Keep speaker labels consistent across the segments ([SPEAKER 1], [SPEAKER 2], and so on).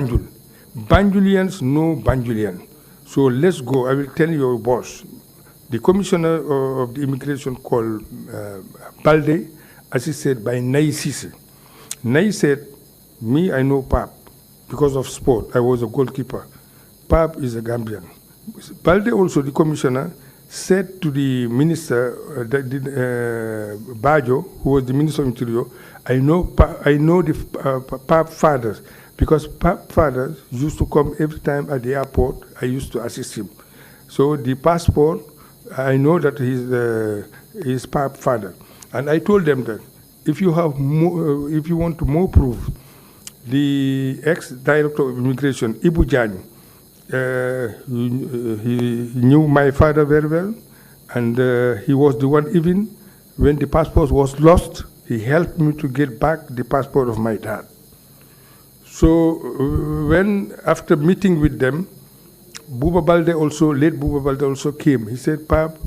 [SPEAKER 1] Banjul. Banjulians know Banjulian. So let's go. I will tell your boss. The commissioner of the immigration called Balde, assisted by Nai Sisi. Nai said, me, I know Pap because of sport. I was a goalkeeper. Pap is a Gambian. Balde also, the commissioner, said to the minister, Bajo, who was the minister of interior, I know the Pap fathers, because Pap fathers used to come every time at the airport. I used to assist him. So the passport, I know that he's his Pap father. And I told them that if you have more, if you want more proof, the ex-director of immigration, Ibu Jani, he knew my father very well, and he was the one, even when the passport was lost, he helped me to get back the passport of my dad. So when, after meeting with them, Buba Balde also, late Buba Balde also came. He said, Pap,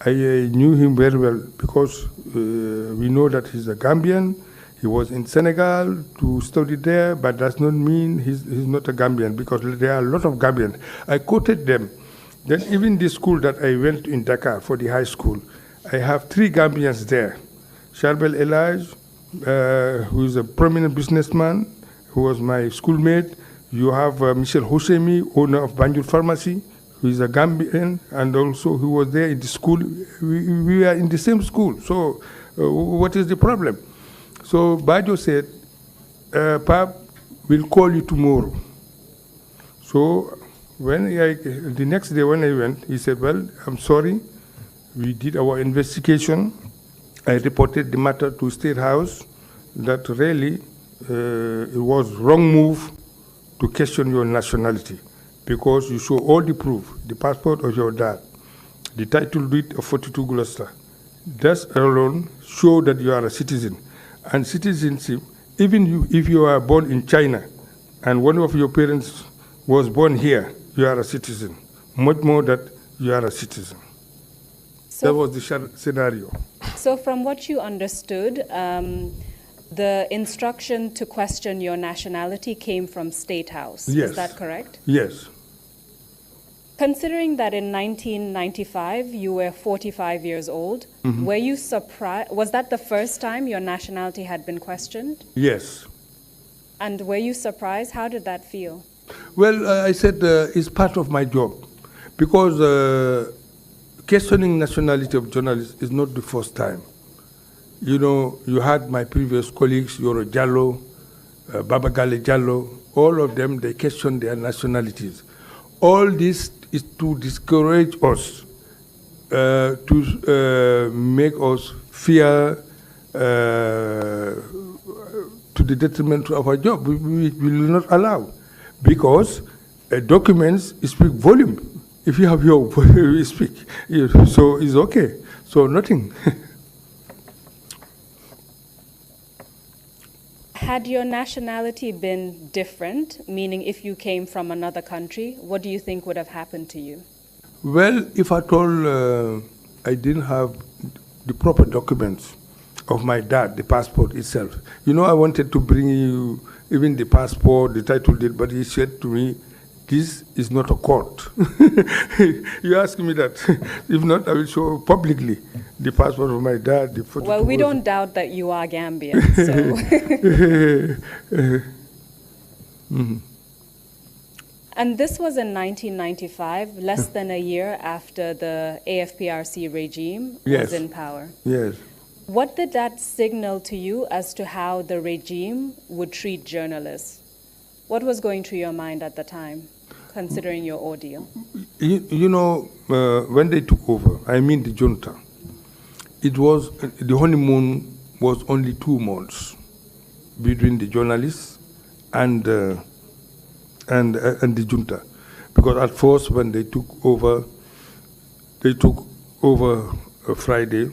[SPEAKER 1] I knew him very well because we know that he's a Gambian. He was in Senegal to study there, but does not mean he's not a Gambian, because there are a lot of Gambians. I quoted them. Then even the school that I went in Dakar for the high school, I have 3 Gambians there. Charbel Elage, who is a prominent businessman, who was my schoolmate. You have Michel Hosseimi, owner of Banjul Pharmacy, who is a Gambian, and also who was there in the school. We are in the same school, so what is the problem? So Bajo said, Pap will call you tomorrow. So when the next day when I went, he said, well, I'm sorry, we did our investigation. I reported the matter to State House that really it was wrong move to question your nationality, because you show all the proof, the passport of your dad, the title deed of 42 Gloucester. That alone show that you are a citizen. And citizenship, even if you are born in China and one of your parents was born here, you are a citizen. Much more that you are a citizen. So that was the scenario.
[SPEAKER 2] So from what you understood, the instruction to question your nationality came from State House.
[SPEAKER 1] Yes.
[SPEAKER 2] Is that correct?
[SPEAKER 1] Yes.
[SPEAKER 2] Considering that in 1995 you were 45 years old, were you surprised? Was that the first time your nationality had been questioned?
[SPEAKER 1] Yes.
[SPEAKER 2] And were you surprised? How did that feel?
[SPEAKER 1] Well, I said it's part of my job, because questioning nationality of journalists is not the first time. You know, you had my previous colleagues, Yoro Jallo, Babagale Jallo, all of them, they questioned their nationalities. All this is to discourage us, to make us fear to the detriment of our job. We will not allow, because documents speak volume. If you have your you speak, so it's okay. So nothing.
[SPEAKER 2] Had your nationality been different, meaning if you came from another country, what do you think would have happened to you?
[SPEAKER 1] Well, if at all I didn't have the proper documents of my dad, the passport itself. You know, I wanted to bring you even the passport, the title deed, but he said to me, this is not a court. You asked me that. If not, I will show publicly the passport of my dad. The photo.
[SPEAKER 2] Well, we don't doubt that you are Gambian, so. And this was in 1995, less than a year after the AFPRC regime was in power.
[SPEAKER 1] Yes.
[SPEAKER 2] What did that signal to you as to how the regime would treat journalists? What was going through your mind at the time, considering your ordeal?
[SPEAKER 1] You know, when they took over, I mean the junta, it was, the honeymoon was only 2 months between the journalists and the junta. Because at first, when they took over a Friday.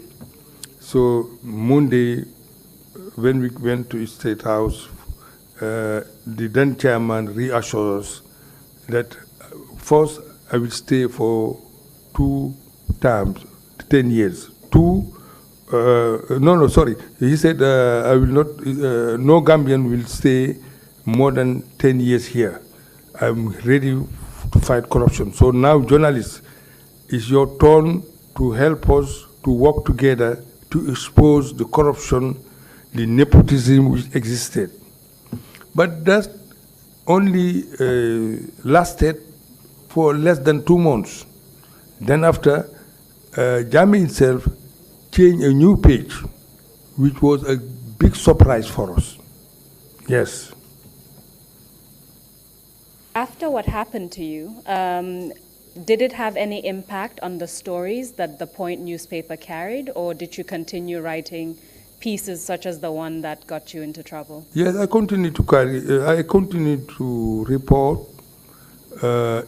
[SPEAKER 1] So Monday, when we went to State House, the then chairman reassured us that first I will stay for 2 terms, 10 years. He said I will not, no Gambian will stay more than 10 years here. I'm ready to fight corruption. So now, journalists, it's your turn to help us to work together to expose the corruption, the nepotism which existed. But that only lasted for less than 2 months. Then after, Jammeh itself changed a new page, which was a big surprise for us. Yes.
[SPEAKER 2] After what happened to you, did it have any impact on the stories that the Point newspaper carried, or did you continue writing pieces such as the one that got you into trouble?
[SPEAKER 1] Yes, I continue to I continue to report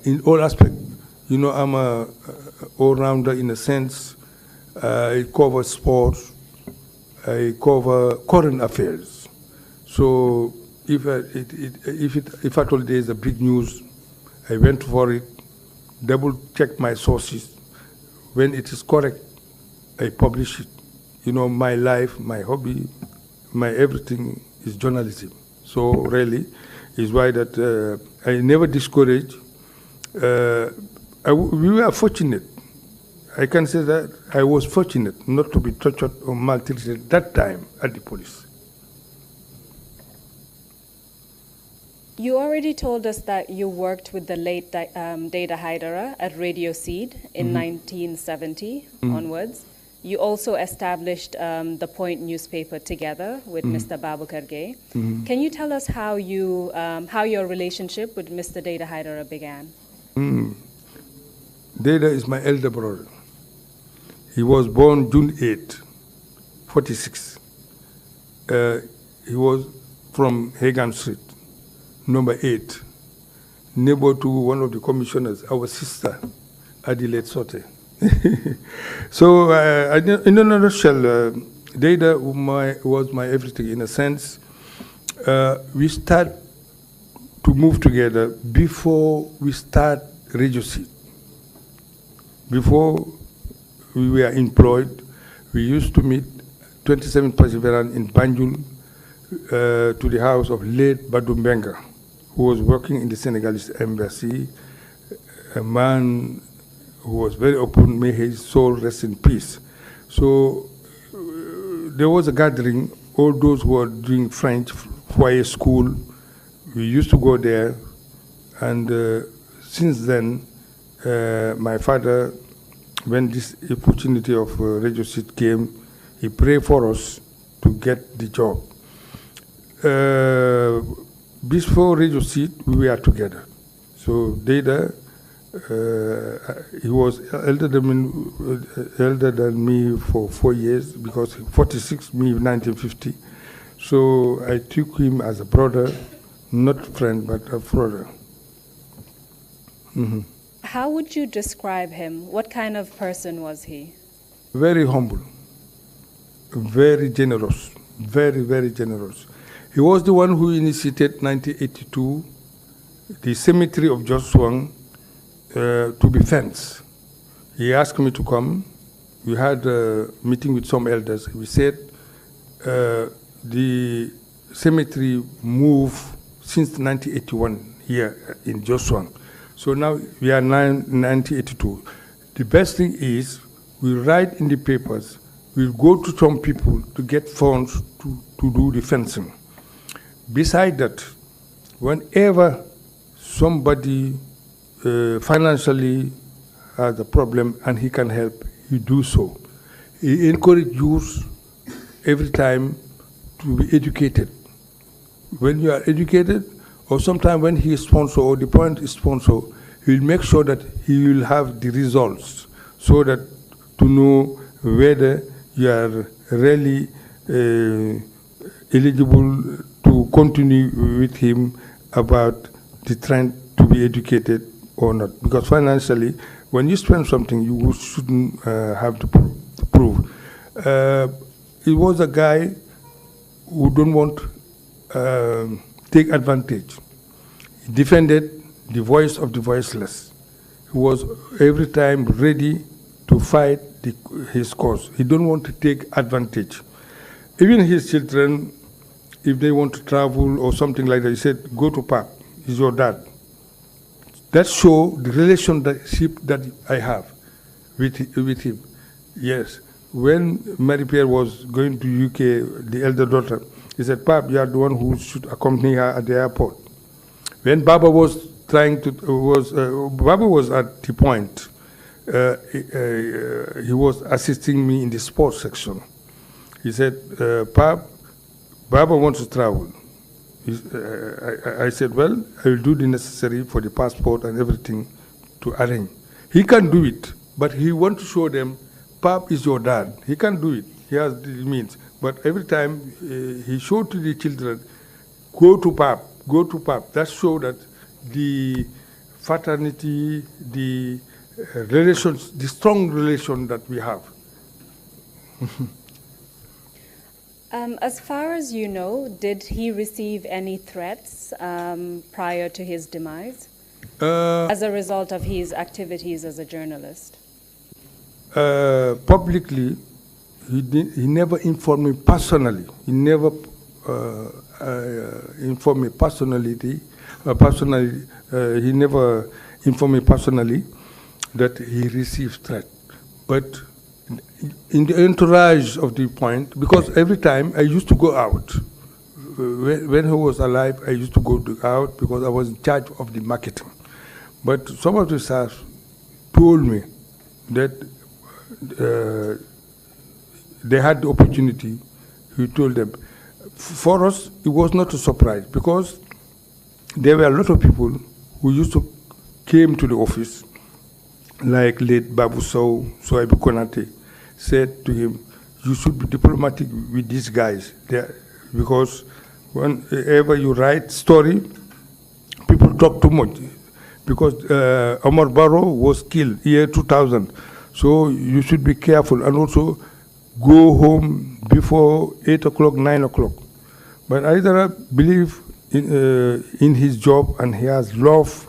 [SPEAKER 1] in all aspects. You know, I'm a all-rounder in a sense. I cover sports, I cover current affairs. So if at all there is a big news, I went for it, double check my sources. When it is correct, I publish it. You know, my life, my hobby, my everything is journalism. So really, is why that I never discourage. We were fortunate. I can say that I was fortunate not to be tortured or maltreated that time at the police.
[SPEAKER 2] You already told us that you worked with the late Data Haidara at Radio Seed in 1970 onwards. You also established the Point newspaper together with Mr. Babukar Gay. Can you tell us how your relationship with Mr. Data Haidara began?
[SPEAKER 1] Data is my elder brother. He was born June 8, 46. He was from Hagan Street, number 8, neighbor to one of the commissioners, our sister, Adelaide Sote. So, in a nutshell, Data was my everything in a sense. We start to move together before we start Radio Seed. Before we were employed, we used to meet 27 Perseverance in Banjul to the house of late Badou Mbengue, who was working in the Senegalese embassy, a man who was very open, may his soul rest in peace. So there was a gathering, all those who were doing French, foyer school, we used to go there, and since then, my father, when this opportunity of Radio Seed came, he prayed for us to get the job. Before Radio Seed, we were together. So Data, he was elder than me for 4 years, because 46, me 1950. So I took him as a brother, not friend, but a brother.
[SPEAKER 2] How would you describe him? What kind of person was he?
[SPEAKER 1] Very humble, very generous, very, very generous. He was the one who initiated 1982 the cemetery of Joswang to be fenced. He asked me to come. We had a meeting with some elders. We said the cemetery moved since 1981 here in Joswang. So now we are in 1982. The best thing is we write in the papers, we'll go to some people to get funds to do the fencing. Beside that, whenever somebody financially has a problem and he can help, he do so. He encourages youth every time to be educated. When you are educated, or sometimes when he is sponsor or the Point is sponsor, he will make sure that he will have the results so that to know whether you are really eligible to continue with him about the trend to be educated or not. Because financially, when you spend something, you shouldn't have to prove. He was a guy who don't want take advantage. He defended the voice of the voiceless. He was every time ready to fight his cause. He don't want to take advantage. Even his children, if they want to travel or something like that, he said, go to Pap, he's your dad. that show the relationship that I have with him. Yes. When Marie-Pierre was going to UK, the elder daughter, he said, Pap, you are the one who should accompany her at the airport. When Baba was Baba was at the point, he was assisting me in the sports section. He said, Pap, Baba wants to travel. I said, well, I will do the necessary for the passport and everything to arrange. He can do it, but he wants to show them, Pap is your dad. He can do it. He has the means. But every time he showed to the children, go to Pap, go to Pap. That showed that the fraternity, the relations, the strong relation that we have.
[SPEAKER 2] As far as you know, did he receive any threats prior to his demise as a result of his activities as a journalist?
[SPEAKER 1] Publicly, he never informed me personally. He never informed me personally. He never informed me personally that he received threat. But in the entourage of the point, because every time I used to go out. When he was alive, I used to go out because I was in charge of the marketing. But some of the staff told me that they had the opportunity. He told them. For us, it was not a surprise because there were a lot of people who used to came to the office, like late Babu Sow, Sohaib Konate, said to him, you should be diplomatic with these guys. Because whenever you write story, people talk too much. Because Omar Barrow was killed year 2000. So you should be careful and also go home before 8 o'clock, 9 o'clock. But Aidara believe in his job and he has love.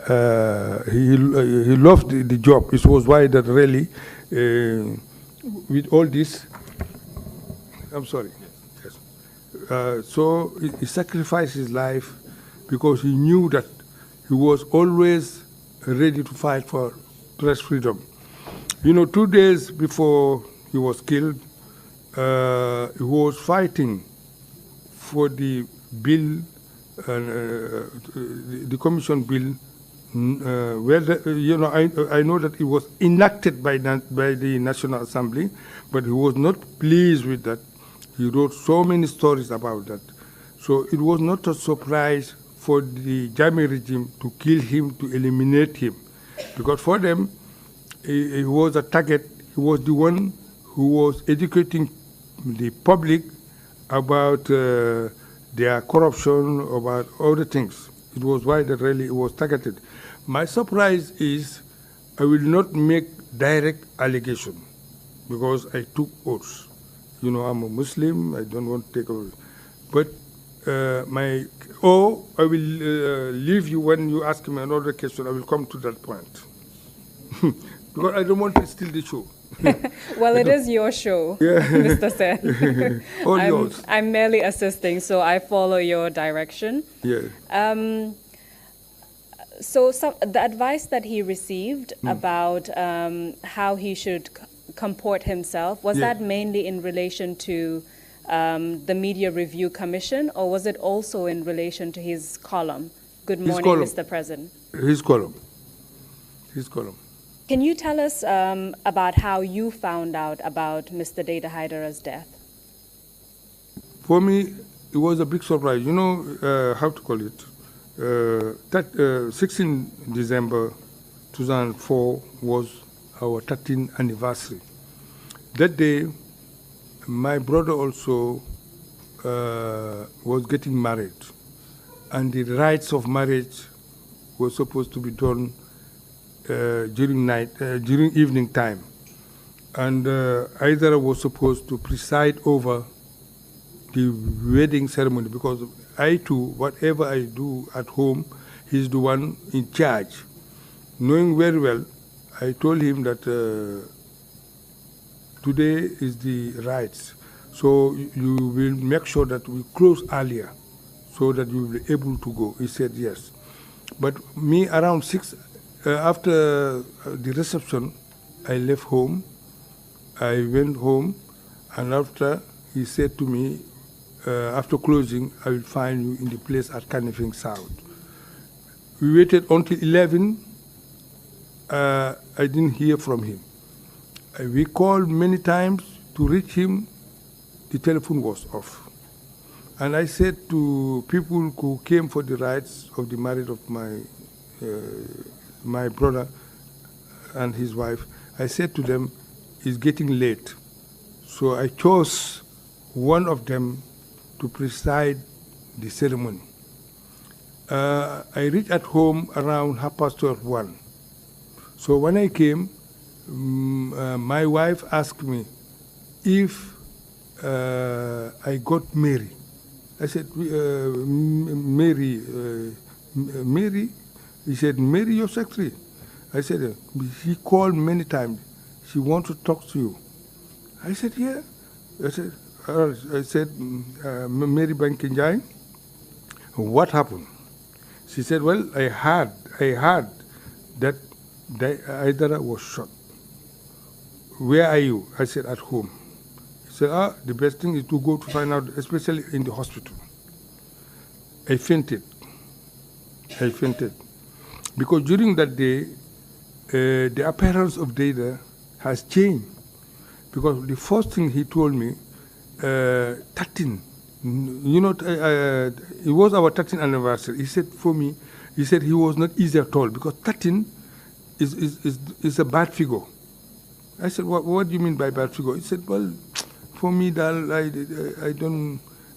[SPEAKER 1] He loved the job. It was why that really, with all this, I'm sorry. Yes. So he sacrificed his life because he knew that he was always ready to fight for press freedom. You know, 2 days before he was killed, he was fighting for the bill, the commission bill. I know that it was enacted by the National Assembly, but he was not pleased with that. He wrote so many stories about that. So it was not a surprise for the Jammeh regime to kill him, to eliminate him. Because for them, he was a target. He was the one who was educating the public about their corruption, about other things. It was why that really it was targeted. My surprise is I will not make direct allegation because I took oaths. You know, I'm a Muslim. I don't want to take over. But I will leave you when you ask me another question. I will come to that point. Because I don't want to steal the show.
[SPEAKER 2] Well, it is your show, yeah. Mr. Sen.
[SPEAKER 1] All yours.
[SPEAKER 2] I'm merely assisting, so I follow your direction.
[SPEAKER 1] Yeah.
[SPEAKER 2] So the advice that he received about how he should comport himself, was that mainly in relation to the Media Review Commission, or was it also in relation to his column, Good Morning, Mr. President?
[SPEAKER 1] His column. His column.
[SPEAKER 2] Can you tell us about how you found out about Mr. Data Haidara's death?
[SPEAKER 1] For me, it was a big surprise. You know, how to call it? 16 December 2004 was our 13th anniversary. That day, my brother also was getting married, and the rites of marriage were supposed to be done during evening time, and Aidara was supposed to preside over the wedding ceremony because I too, whatever I do at home, he's the one in charge. Knowing very well, I told him that today is the rites, so you will make sure that we close earlier so that you will be able to go. He said yes. But me around 6, after the reception, I left home. I went home, and after he said to me, after closing, I will find you in the place at Kanifing South. We waited until 11. I didn't hear from him. We called many times to reach him. The telephone was off. And I said to people who came for the rites of the marriage of my brother and his wife, I said to them, it's getting late. So I chose one of them to preside the ceremony. I reached at home around 1:30. So when I came, my wife asked me if I got Mary. I said, Mary, Mary? He said, Mary, your secretary. I said, she called many times. She wants to talk to you. I said, yeah. I said, Mary Bankinjai, what happened? She said, well, I heard that Aidara was shot. Where are you? I said, at home. He said, the best thing is to go to find out, especially in the hospital. I fainted. Because during that day, the appearance of Dada has changed. Because the first thing he told me, 13, you know, it was our 13th anniversary. He said for me, he said he was not easy at all because 13 is a bad figure. I said, what do you mean by bad figure? He said, well, for me,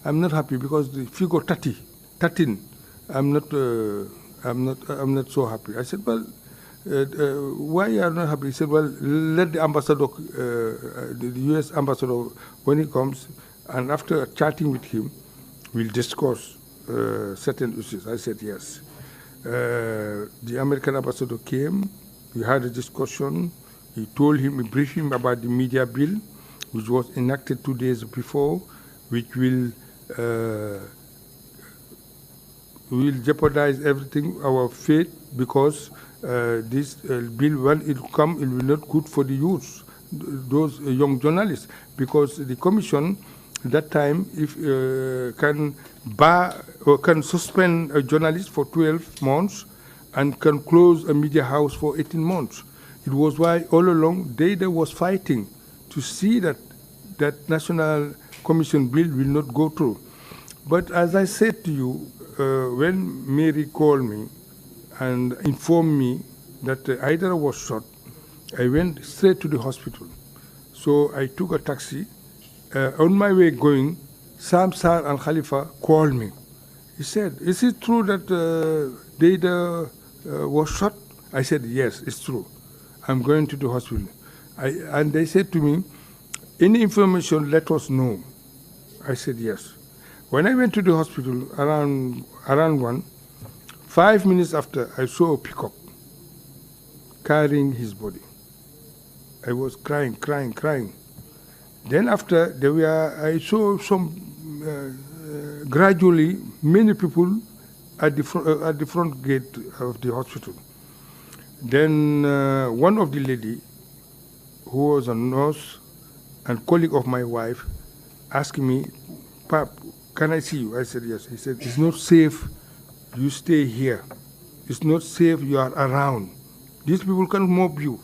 [SPEAKER 1] I'm not happy because the figure 13, I'm not so happy. I said, well, why you are not happy? He said, well, let the ambassador, the U.S. ambassador, when he comes, and after chatting with him, we'll discuss certain issues. I said, yes. The American ambassador came, we had a discussion. He briefed him about the media bill, which was enacted 2 days before, which will jeopardize everything, our faith, because this bill, when it comes, it will not good for the youth, those young journalists, because the commission that time can bar or can suspend a journalist for 12 months and can close a media house for 18 months. It was why all along Dada was fighting to see that National Commission bill will not go through. But as I said to you, when Mary called me and informed me that Aidara was shot, I went straight to the hospital. So I took a taxi. On my way going, Sam Sar and Khalifa called me. He said, is it true that Dada was shot? I said, yes, it's true. I'm going to the hospital. And they said to me, any information, let us know. I said, yes. When I went to the hospital around 1, 5 minutes after, I saw a pickup carrying his body. I was crying. Then after, I saw some, gradually, many people at the front gate of the hospital. Then one of the lady, who was a nurse and colleague of my wife, asked me, Pap, can I see you? I said, yes. He said, it's not safe, you stay here. It's not safe, you are around. These people can mob you.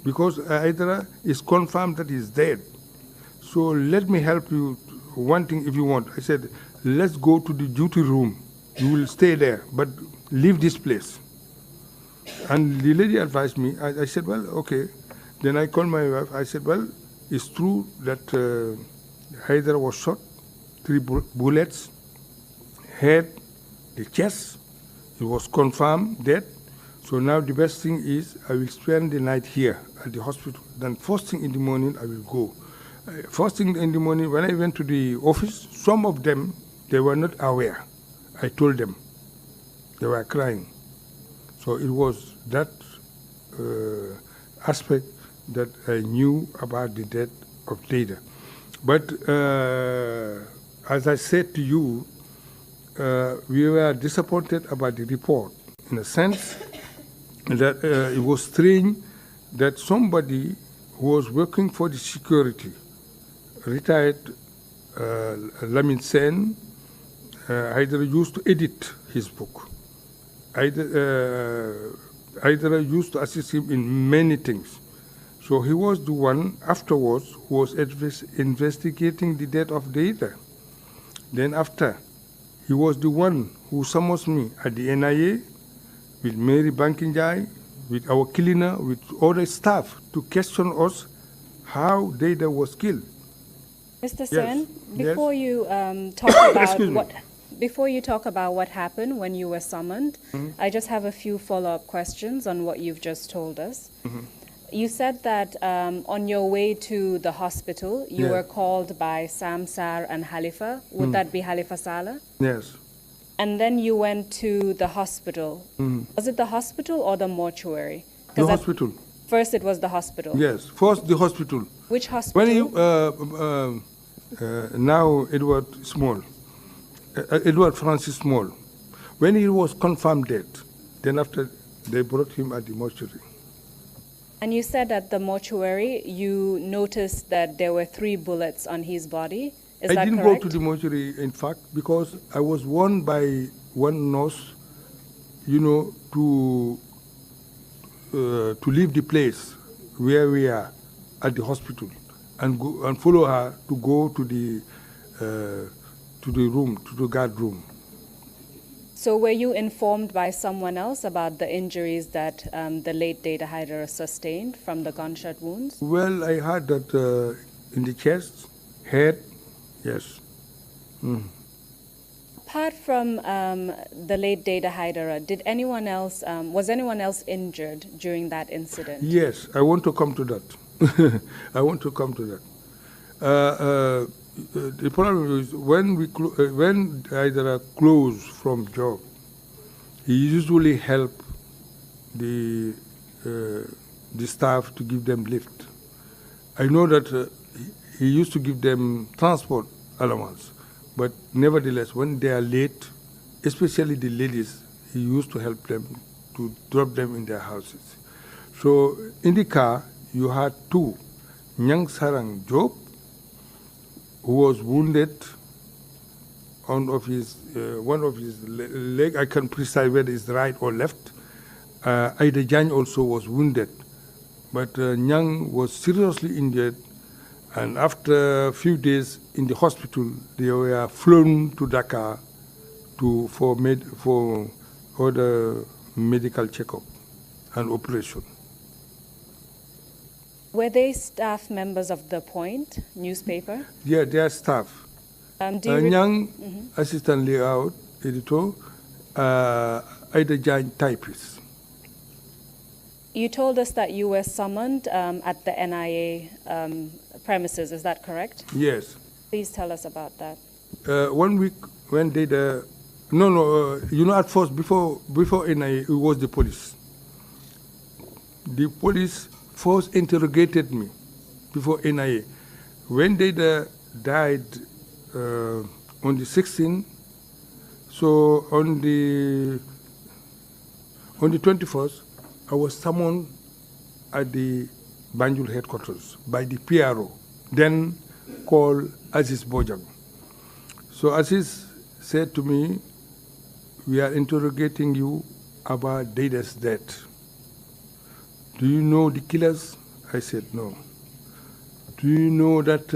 [SPEAKER 1] Because Aidara is confirmed that he's dead. So let me help you, one thing if you want. I said, let's go to the duty room. You will stay there, but leave this place. And the lady advised me. I said, well, okay. Then I called my wife. I said, well, it's true that Aidara was shot, 3 bullets, head, the chest. It was confirmed dead. So now the best thing is I will spend the night here at the hospital. Then first thing in the morning, I will go. First thing in the morning, when I went to the office, some of them, they were not aware. I told them. They were crying. So it was that aspect that I knew about the death of Dada. But as I said to you, we were disappointed about the report in a sense that it was strange that somebody who was working for the security, retired Lamin Sen, either used to edit his book, either used to assist him in many things. So he was the one afterwards who was investigating the death of Data. Then after, he was the one who summons me at the NIA with Mary Bankinjai, with our cleaner, with other staff to question us how Data was killed.
[SPEAKER 2] Mr. Sen,
[SPEAKER 1] Yes.
[SPEAKER 2] before you talk about
[SPEAKER 1] Excuse me.
[SPEAKER 2] before you talk about what happened when you were summoned, I just have a few follow-up questions on what you've just told us. You said that on your way to the hospital, you
[SPEAKER 1] Yeah.
[SPEAKER 2] were called by Samsar and Halifa. Would that be Halifa Saleh?
[SPEAKER 1] Yes.
[SPEAKER 2] And then you went to the hospital. Was it the hospital or the mortuary?
[SPEAKER 1] The
[SPEAKER 2] 'Cause at
[SPEAKER 1] hospital.
[SPEAKER 2] first it was the hospital.
[SPEAKER 1] Yes. First, the hospital.
[SPEAKER 2] Which hospital?
[SPEAKER 1] When you, now Edward Small, Edward Francis Small, when he was confirmed dead, then after they brought him at the mortuary.
[SPEAKER 2] And you said at the mortuary you noticed that there were 3 bullets on his body. Is
[SPEAKER 1] I
[SPEAKER 2] that
[SPEAKER 1] didn't
[SPEAKER 2] correct?
[SPEAKER 1] go to the mortuary, in fact, because I was warned by one nurse, to leave the place where we are at the hospital and go and follow her to go to the room, to the guard room.
[SPEAKER 2] So were you informed by someone else about the injuries that the late Data Hyder sustained from the gunshot wounds?
[SPEAKER 1] Well, I heard that in the chest, head, yes.
[SPEAKER 2] Apart from the late Data Hyder, did anyone else, was anyone else injured during that incident?
[SPEAKER 1] Yes, I want to come to that. I want to come to that. The problem is when either close from job, he usually help the staff to give them lift. I know that he used to give them transport allowance, but nevertheless, when they are late, especially the ladies, he used to help them to drop them in their houses. So in the car, you had 2, Nyang Sarang Job, who was wounded on one of his leg. I can't precise whether it's right or left. Aida Jan also was wounded, but Nyang was seriously injured, and after a few days in the hospital, they were flown to Dakar for other medical checkup and operation.
[SPEAKER 2] Were they staff members of The Point newspaper?
[SPEAKER 1] Yeah, they are staff.
[SPEAKER 2] Do you
[SPEAKER 1] Nyang, assistant layout editor, Aida Jan, typist.
[SPEAKER 2] You told us that you were summoned at the NIA premises, is that correct?
[SPEAKER 1] Yes.
[SPEAKER 2] Please tell us about that.
[SPEAKER 1] 1 week when they at first, before NIA, it was the police. The police first interrogated me before NIA. When they died on the 16th, so on the 21st, I was summoned at the Banjul headquarters by the PRO, then called Aziz Bojang. So Aziz said to me, "We are interrogating you about Data's death. Do you know the killers?" I said, "No." "Do you know that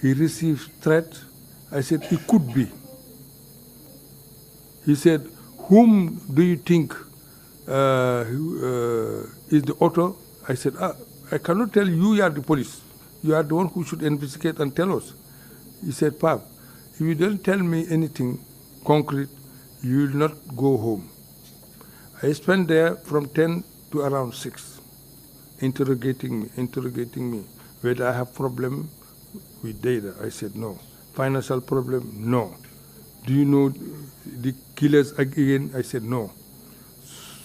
[SPEAKER 1] he received threat?" I said, "It could be." He said, "Whom do you think is the author?" I said, "I cannot tell you. You are the police. You are the one who should investigate and tell us." He said, "Pap, if you don't tell me anything concrete, you will not go home." I spent there from 10 to around 6, interrogating me, whether I have problem with Data. I said, "No." "Financial problem?" "No." "Do you know the killers again?" I said, "No."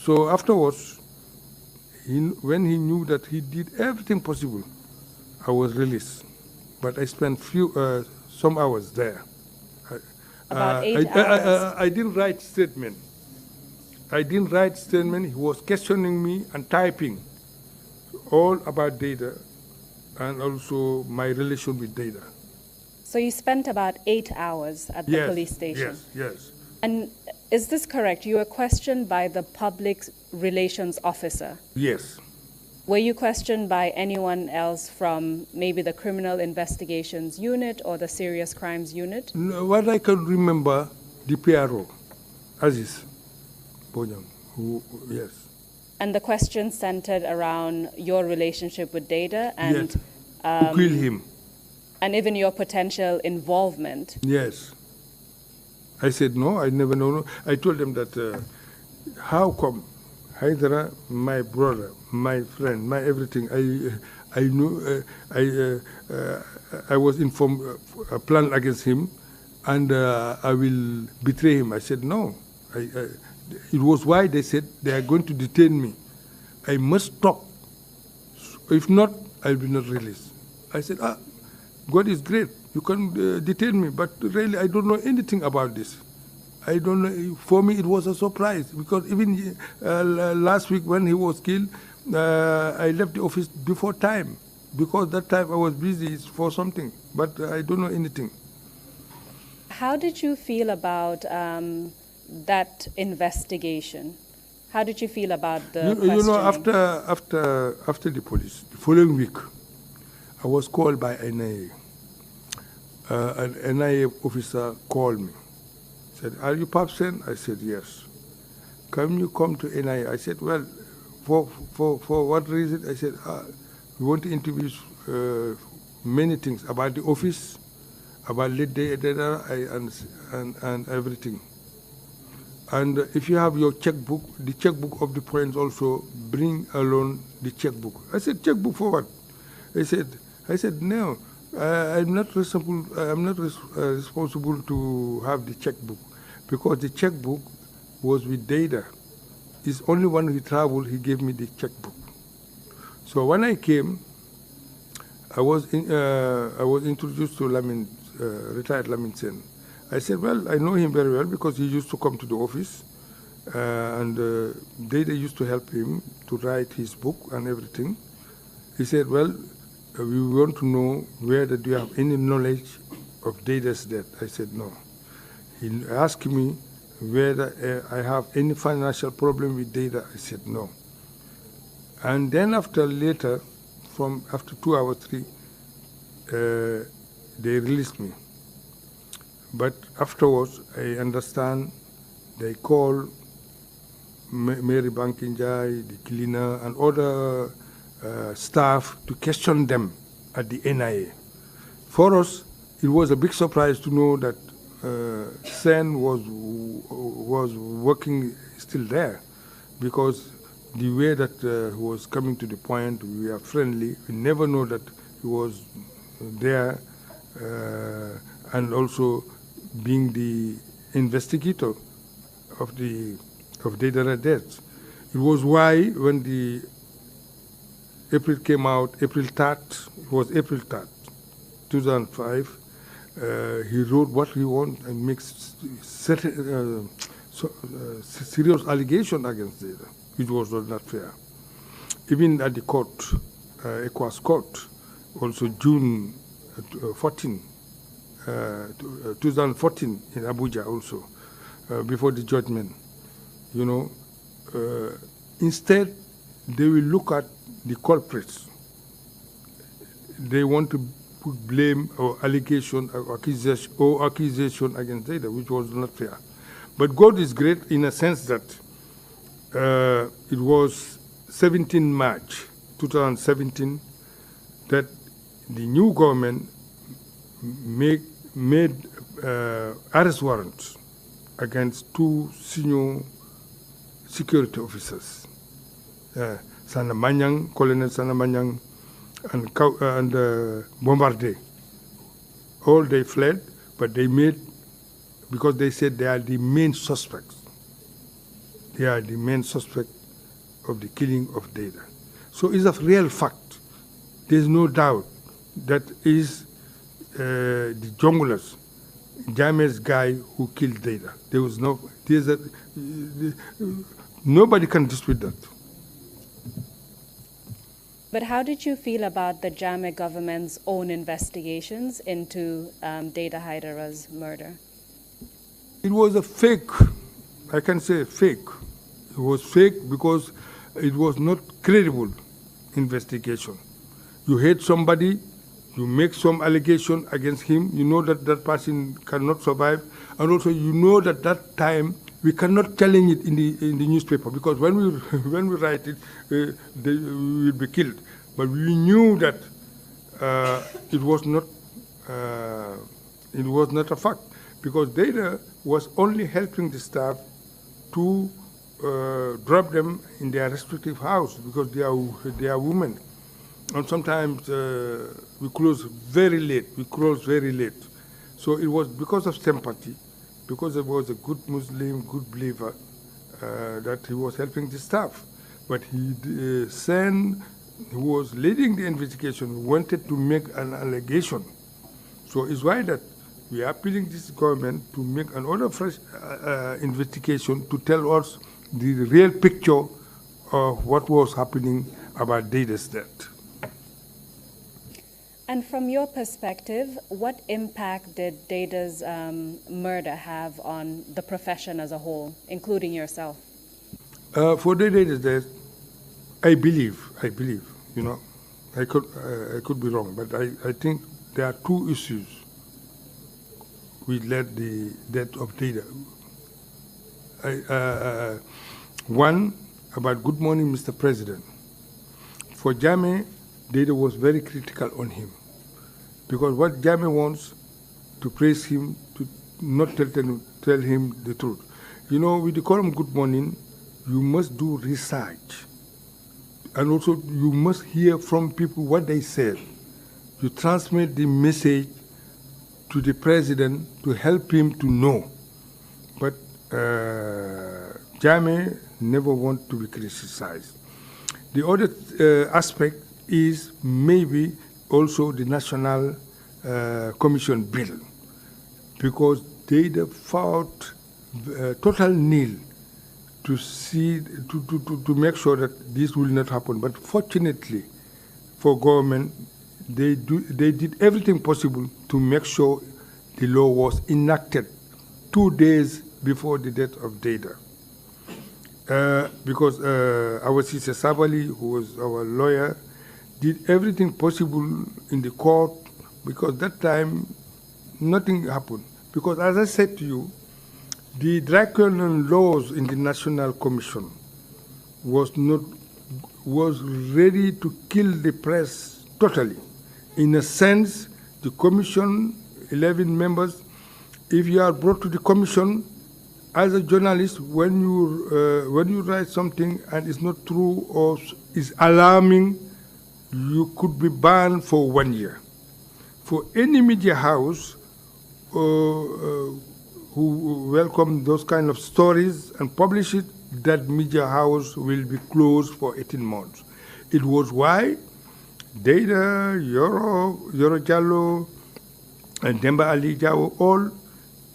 [SPEAKER 1] So afterwards, when he knew that he did everything possible, I was released. But I spent some hours there.
[SPEAKER 2] About 8 hours.
[SPEAKER 1] I didn't write statement. I didn't write statement. He was questioning me and typing all about data and also my relation with data.
[SPEAKER 2] So you spent about 8 hours at the police station?
[SPEAKER 1] Yes.
[SPEAKER 2] And is this correct? You were questioned by the public relations officer?
[SPEAKER 1] Yes.
[SPEAKER 2] Were you questioned by anyone else from maybe the criminal investigations unit or the serious crimes unit?
[SPEAKER 1] No, what I can remember, the PRO, Aziz Bonyang, yes.
[SPEAKER 2] And the questions centered around your relationship with Data and
[SPEAKER 1] yes. To kill him.
[SPEAKER 2] And even your potential involvement.
[SPEAKER 1] Yes. I said no, I never know. I told them that how come Haidara, my brother, my friend, my everything, I knew, I was informed, a plan against him, and I will betray him. I said no. It was why they said they are going to detain me. I must talk. If not, I will not release. I said, God is great. You can detain me, but really I don't know anything about this. I don't know. For me, it was a surprise because even last week when he was killed, I left the office before time because that time I was busy for something, but I don't know anything.
[SPEAKER 2] How did you feel about that investigation? How did you feel about the questioning?
[SPEAKER 1] You know, after the police, the following week, I was called by NIA. An NIA officer called me. Said, "Are you Papsen?" I said, "Yes." "Can you come to NIA?" I said, "Well, for what reason?" I said, "We want to interview many things about the office, about lead data and everything. And if you have your checkbook, the checkbook of the points also, bring along the checkbook." I said, "Checkbook for what?" I said, "No, I'm not responsible. I'm not responsible to have the checkbook because the checkbook was with Data. It's only when he traveled he gave me the checkbook. So when I came, I was introduced to Lamin, retired Lamin Sen. I said, well, I know him very well because he used to come to the office, and Data used to help him to write his book and everything. He said, well, we want to know whether do you have any knowledge of Data's death. I said, no. He asked me whether I have any financial problem with Data. I said, no. And then after 2 hours, 3, they released me. But afterwards, I understand they call Mary Bankinjai, the cleaner, and other staff to question them at the NIA. For us, it was a big surprise to know that Sen was working still there, because the way that he was coming to the point, we are friendly. We never know that he was there, and also being the investigator of Data deaths. It was why when the April came out, April 3rd, it was April 3rd, 2005, he wrote what he wanted and makes serious allegation against Data, which was not fair. Even at the court, ECOWAS court, also June 14, 2014 in Abuja also, before the judgment, you know, instead they will look at the culprits. They want to put blame or allegation or accusation against Data, which was not fair. But God is great in a sense that it was 17 March 2017 that the new government made arrest warrants against 2 senior security officers, Sana Manyang, Colonel Sana Manyang, and Bombardier. All they fled, but they made, because they said they are the main suspects. They are the main suspect of the killing of Data. So it's a real fact. There's no doubt that is the junglers Jammeh's guy who killed Data. There was no, nobody can dispute that.
[SPEAKER 2] But how did you feel about the Jammeh government's own investigations into Data Haidara's murder?
[SPEAKER 1] It was a fake, I can say fake. It was fake because it was not credible investigation. You hate somebody, you make some allegation against him, you know that that person cannot survive, and also you know that that time we cannot challenge it in the newspaper, because when we when we write it, we will be killed. But we knew that it was not a fact, because Data was only helping the staff to drop them in their respective house, because they are women. And sometimes we close very late. So it was because of sympathy, because he was a good Muslim, good believer, that he was helping the staff. But Sen, who was leading the investigation, wanted to make an allegation. So it's why that we are appealing this government to make another fresh investigation to tell us the real picture of what was happening about Data's death.
[SPEAKER 2] And from your perspective, what impact did Data's murder have on the profession as a whole, including yourself?
[SPEAKER 1] For Data's death, I believe, you know, I could be wrong, but I think there are two issues which led the death of Data. One, about Good Morning, Mr. President. For Jammeh, Data was very critical on him, because what Jammeh wants to praise him, to not tell him the truth. You know, with the column Good Morning, you must do research, and also you must hear from people what they said. You transmit the message to the president to help him to know. But Jammeh never want to be criticized. The other aspect is maybe also the National Commission bill, because they fought total nil to see to make sure that this will not happen. But fortunately for government, they did everything possible to make sure the law was enacted 2 days before the death of Data. Because our sister Sabali, who was our lawyer, did everything possible in the court, because that time nothing happened. Because as I said to you, the draconian laws in the National Commission was ready to kill the press totally. In a sense, the commission, 11 members, if you are brought to the commission as a journalist, when you write something and it's not true or is alarming, you could be banned for 1 year. For any media house who welcome those kind of stories and publish it, that media house will be closed for 18 months. It was why Data, Yoro Jallo, and Demba Ali Jawo, all,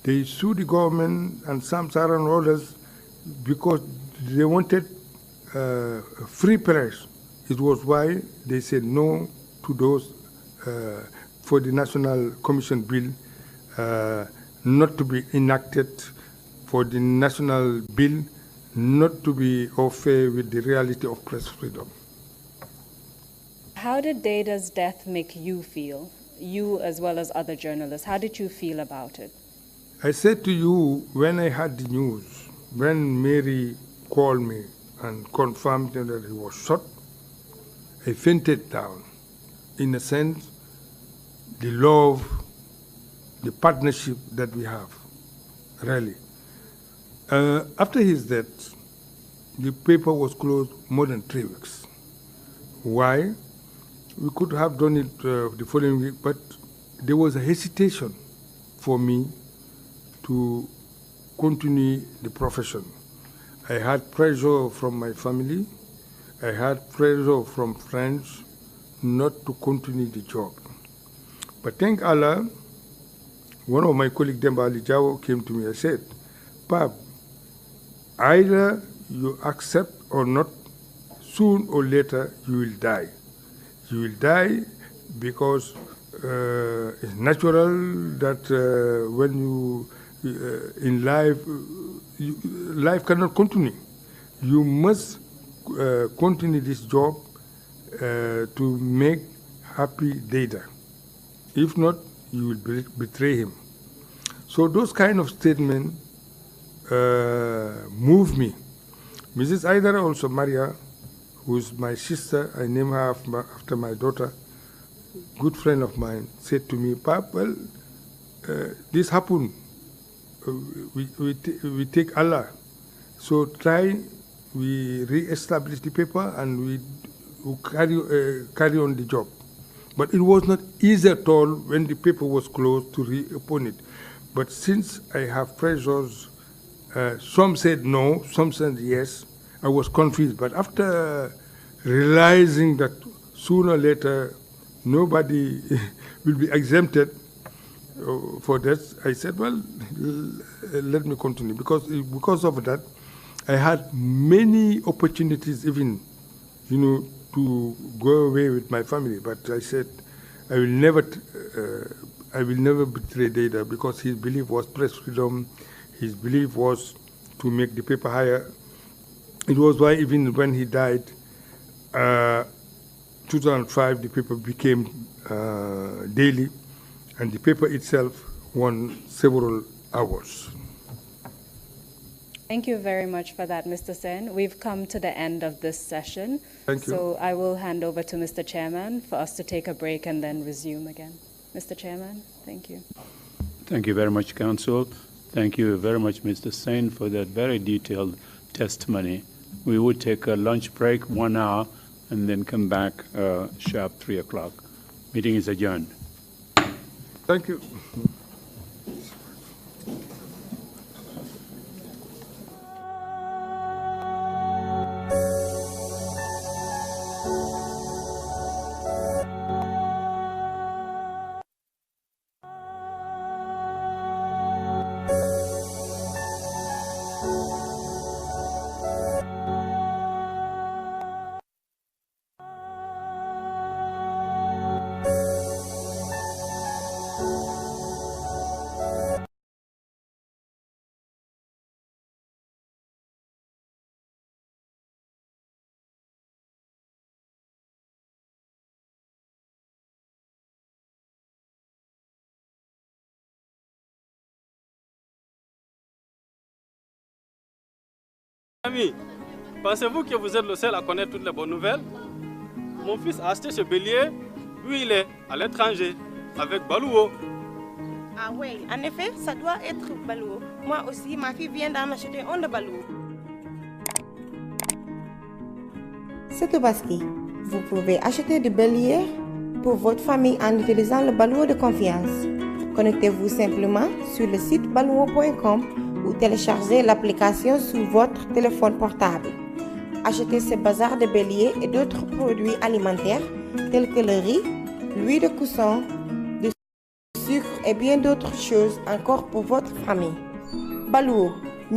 [SPEAKER 1] they sued the government and Samsara and others because they wanted free press. It was why they said no to those, for the National Commission bill not to be enacted, for the national bill not to be au fait with the reality of press freedom.
[SPEAKER 2] How did Data's death make you feel? You as well as other journalists, how did you feel about it?
[SPEAKER 1] I said to you when I heard the news, when Mary called me and confirmed that he was shot, I fainted down. In a sense, the love, the partnership that we have, really. After his death, the paper was closed more than 3 weeks. Why? We could have done it the following week, but there was a hesitation for me to continue the profession. I had pressure from my family, I had pressure from friends not to continue the job. But thank Allah, one of my colleagues, Demba Ali Jawo, came to me and said, Pap, either you accept or not, soon or later you will die. You will die because it's natural that when you, in life, life cannot continue. You must continue this job to make happy data. If not, you will betray him. So those kind of statements move me. Mrs. Aidara, also Maria, who is my sister, I name her after my daughter, good friend of mine, said to me, Pap, well, this happened. We take Allah. So we re-establish the paper and we carry on the job. But it was not easy at all when the paper was closed to reopen it. But since I have pressures, some said no, some said yes, I was confused. But after realizing that sooner or later nobody will be exempted for that, I said, well, let me continue. Because of that, I had many opportunities even, to go away with my family. But I said, I will never betray Data, because his belief was press freedom. His belief was to make the paper higher. It was why even when he died, 2005, the paper became daily, and the paper itself won several awards.
[SPEAKER 2] Thank you very much for that, Mr. Sen. We've come to the end of this session.
[SPEAKER 1] Thank you.
[SPEAKER 2] So I will hand over to Mr. Chairman for us to take a break and then resume again. Mr. Chairman, thank you.
[SPEAKER 3] Thank you very much, Council. Thank you very much, Mr. Sen, for that very detailed testimony. We would take a lunch break, 1 hour, and then come back sharp 3 o'clock. Meeting is adjourned.
[SPEAKER 1] Thank you.
[SPEAKER 4] Amis, pensez-vous que vous êtes le seul à connaître toutes les bonnes nouvelles? Mon fils a acheté ce bélier, lui il est à l'étranger, avec Balouo.
[SPEAKER 5] Ah oui, en effet, ça doit être Balouo. Moi aussi, ma fille vient d'en acheter un de Balouo. C'est Tobaski. Vous pouvez acheter du bélier pour votre famille en utilisant le Balouo de confiance. Connectez-vous simplement sur le site balouo.com ou téléchargez l'application sur votre téléphone portable. Achetez ce bazar de bélier et d'autres produits alimentaires tels que le riz, l'huile de cuisson, du sucre et bien d'autres choses encore pour votre famille. Balouo,